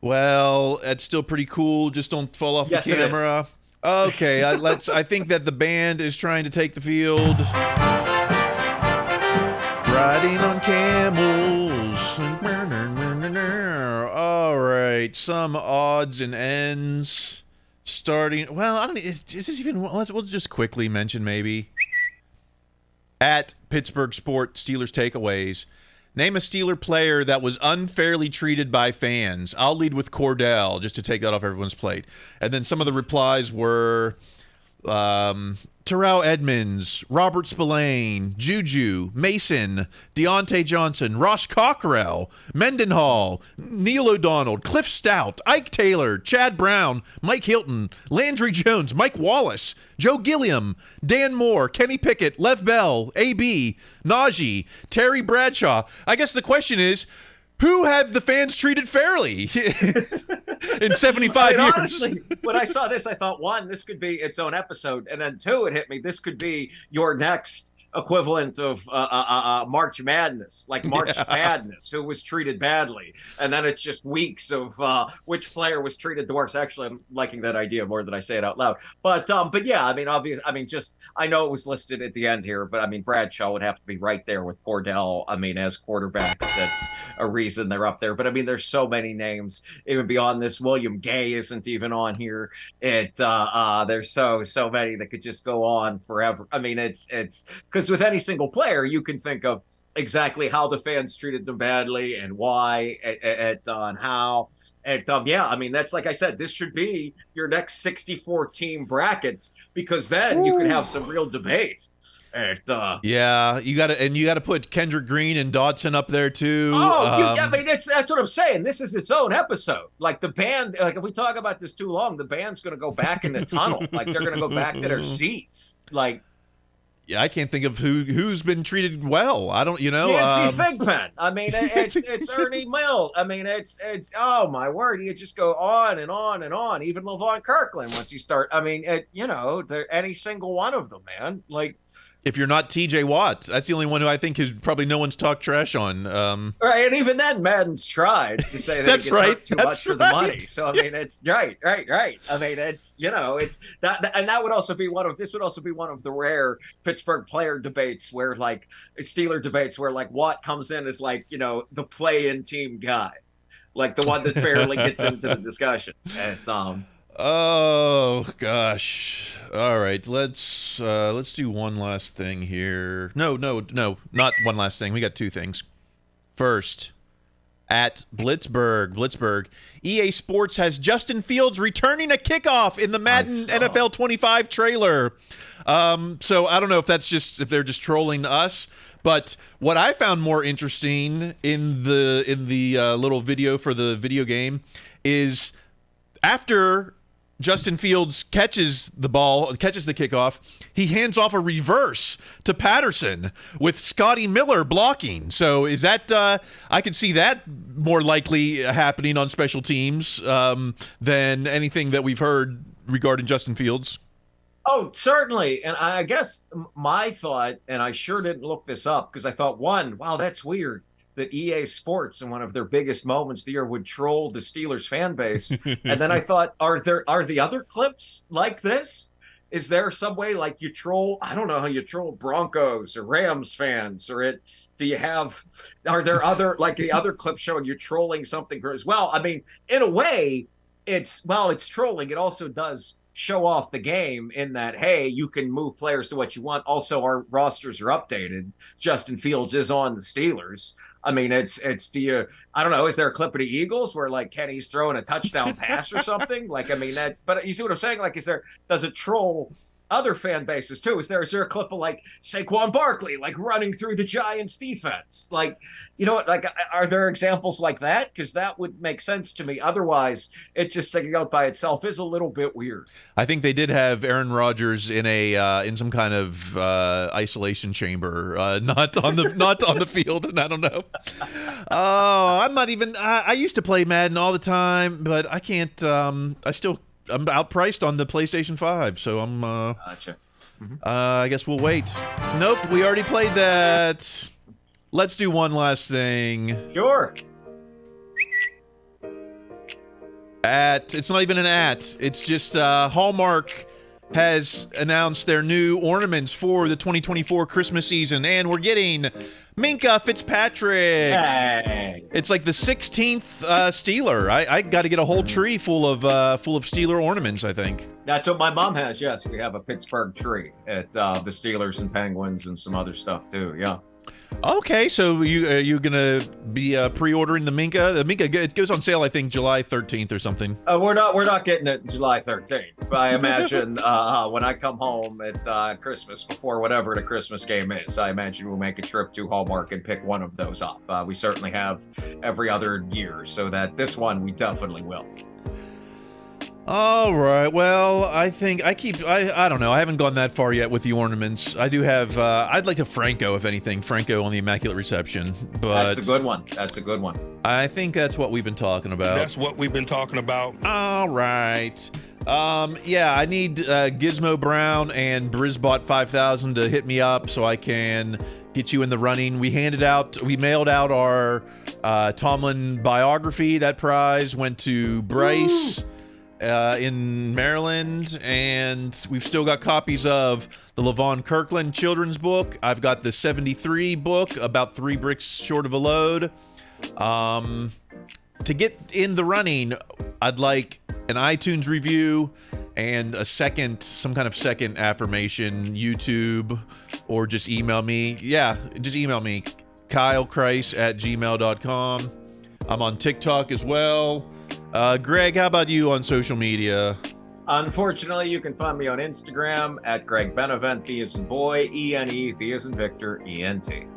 Well, that's still pretty cool. Just don't fall off the camera. Okay, I think that the band is trying to take the field. Riding on camels. All right, some odds and ends starting. Well, I don't know. Is this even? We'll just quickly mention maybe. At Pittsburgh Sport Steelers Takeaways, name a Steeler player that was unfairly treated by fans. I'll lead with Cordell just to take that off everyone's plate. And then some of the replies were Terrell Edmonds, Robert Spillane, Juju, Mason, Deontay Johnson, Ross Cockrell, Mendenhall, Neil O'Donnell, Cliff Stout, Ike Taylor, Chad Brown, Mike Hilton, Landry Jones, Mike Wallace, Joe Gilliam, Dan Moore, Kenny Pickett, Lev Bell, AB, Najee, Terry Bradshaw. I guess the question is, who have the fans treated fairly in 75 years? Honestly, when I saw this, I thought, one, this could be its own episode. And then two, it hit me, this could be your next equivalent of March Madness, like March Madness, who was treated badly. And then it's just weeks of which player was treated the worst. Actually, I'm liking that idea more than I say it out loud. But yeah, I mean, I know it was listed at the end here, but I mean, Bradshaw would have to be right there with Cordell. I mean, as quarterbacks, that's a reason they're up there. But I mean, there's so many names even beyond this. William Gay isn't even on here. There's so many that could just go on forever. I mean, it's because with any single player, you can think of exactly how the fans treated them badly and why and how. And yeah, I mean, that's, like I said, this should be your next 64 team brackets, because then you could have some real debate. Yeah, you got to put Kendrick Green and Dodson up there too. I mean, that's what I'm saying. This is its own episode. Like the band, like if we talk about this too long, the band's going to go back in the tunnel. Like they're going to go back to their seats. Like, yeah, I can't think of who's been treated well. I don't, Nancy Thigpen. I mean, it's Ernie Mill. I mean, it's oh my word, you just go on and on and on. Even LaVon Kirkland, once you start, I mean, any single one of them, man. Like, if you're not TJ Watt, that's the only one who I think is probably no one's talked trash on. Right, and even then, Madden's tried to say that that's he gets hurt too that's much for the money. So I mean, it's right. I mean, it's it's that, and that would also be one of the rare Pittsburgh player debates where like Steeler debates where like Watt comes in as like the play-in team guy, like the one that barely gets into the discussion. And oh gosh. All right, let's do one last thing here. No, not one last thing. We got two things. First, at Blitzburg, EA Sports has Justin Fields returning a kickoff in the Madden NFL 25 trailer. So I don't know if they're just trolling us, but what I found more interesting in the little video for the video game is after Justin Fields catches the kickoff, he hands off a reverse to Patterson with Scotty Miller blocking. So is that I could see that more likely happening on special teams than anything that we've heard regarding Justin Fields? Oh, certainly. And I guess my thought, and I sure didn't look this up because I thought, wow, that's weird that EA Sports in one of their biggest moments of the year would troll the Steelers fan base. And then I thought, are the other clips like this? Is there some way like you troll, I don't know how you troll Broncos or Rams fans, or are there other, like the other clips showing you trolling something as well? I mean, in a way, it's trolling. It also does show off the game in that, hey, you can move players to what you want. Also, our rosters are updated. Justin Fields is on the Steelers. I mean, I don't know, is there a clip of the Eagles where like Kenny's throwing a touchdown pass or something? Like, I mean, but you see what I'm saying? Like, does it troll other fan bases too? Is there a clip of like Saquon Barkley like running through the Giants defense? Like, like are there examples like that? Because that would make sense to me. Otherwise, it just sticking out by itself is a little bit weird. I think they did have Aaron Rodgers in in some kind of isolation chamber, not on the field, and I don't know. Oh, I'm not even. I used to play Madden all the time, but I can't. I'm outpriced on the PlayStation 5, so I'm. Gotcha. I guess we'll wait. Nope, we already played that. Let's do one last thing. Sure. It's not even an at. It's just Hallmark has announced their new ornaments for the 2024 Christmas season, and we're getting Minkah Fitzpatrick. Hey. It's like the 16th Steeler. I got to get a whole tree full of Steeler ornaments, I think. That's what my mom has. Yes, we have a Pittsburgh tree at the Steelers and Penguins and some other stuff too. Yeah. Okay, so are you gonna be pre-ordering the Minkah? The Minkah, it goes on sale, I think, July 13th or something. We're not getting it July 13th. But I imagine when I come home at Christmas, before whatever the Christmas game is, I imagine we'll make a trip to Hallmark and pick one of those up. We certainly have every other year, so that this one we definitely will. All right. Well, I think I don't know. I haven't gone that far yet with the ornaments. I do have. I'd like to Franco, if anything. Franco on the Immaculate Reception. But that's a good one. I think that's what we've been talking about. That's what we've been talking about. All right. Yeah, I need Gizmo Brown and Brisbot 5000 to hit me up so I can get you in the running. We mailed out our Tomlin biography. That prize went to Bryce. In Maryland, and we've still got copies of the LaVon Kirkland children's book. I've got the 73 book, about 3 bricks short of a load. To get in the running, I'd like an iTunes review and some kind of second affirmation, YouTube, or just email me. Yeah, just email me, KyleChrise@gmail.com. I'm on TikTok as well. Greg, how about you on social media? Unfortunately, you can find me on Instagram at Greg Benevent, V as in boy, E-N-E, V as in Victor, E-N-T.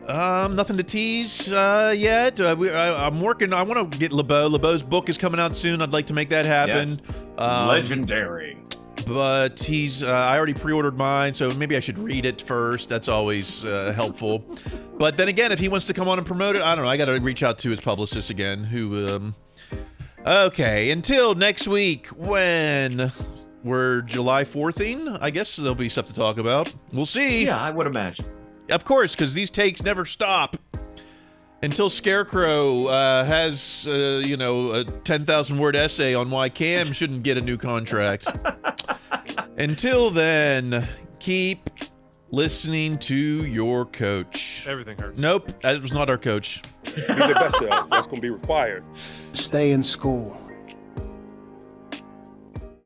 Nothing to tease yet. I'm working. I want to get LeBeau. LeBeau's book is coming out soon. I'd like to make that happen. Yes. Legendary. But he's. I already pre-ordered mine, so maybe I should read it first. That's always helpful. But then again, if he wants to come on and promote it, I don't know. I got to reach out to his publicist again. Who? Okay. Until next week, when we're July 4th-ing, I guess there'll be stuff to talk about. We'll see. Yeah, I would imagine. Of course, because these takes never stop until Scarecrow has, a 10,000-word essay on why Cam shouldn't get a new contract. Until then, keep listening to your coach. Everything hurts. Nope, that was not our coach. Be their best selves. That's going to be required. Stay in school.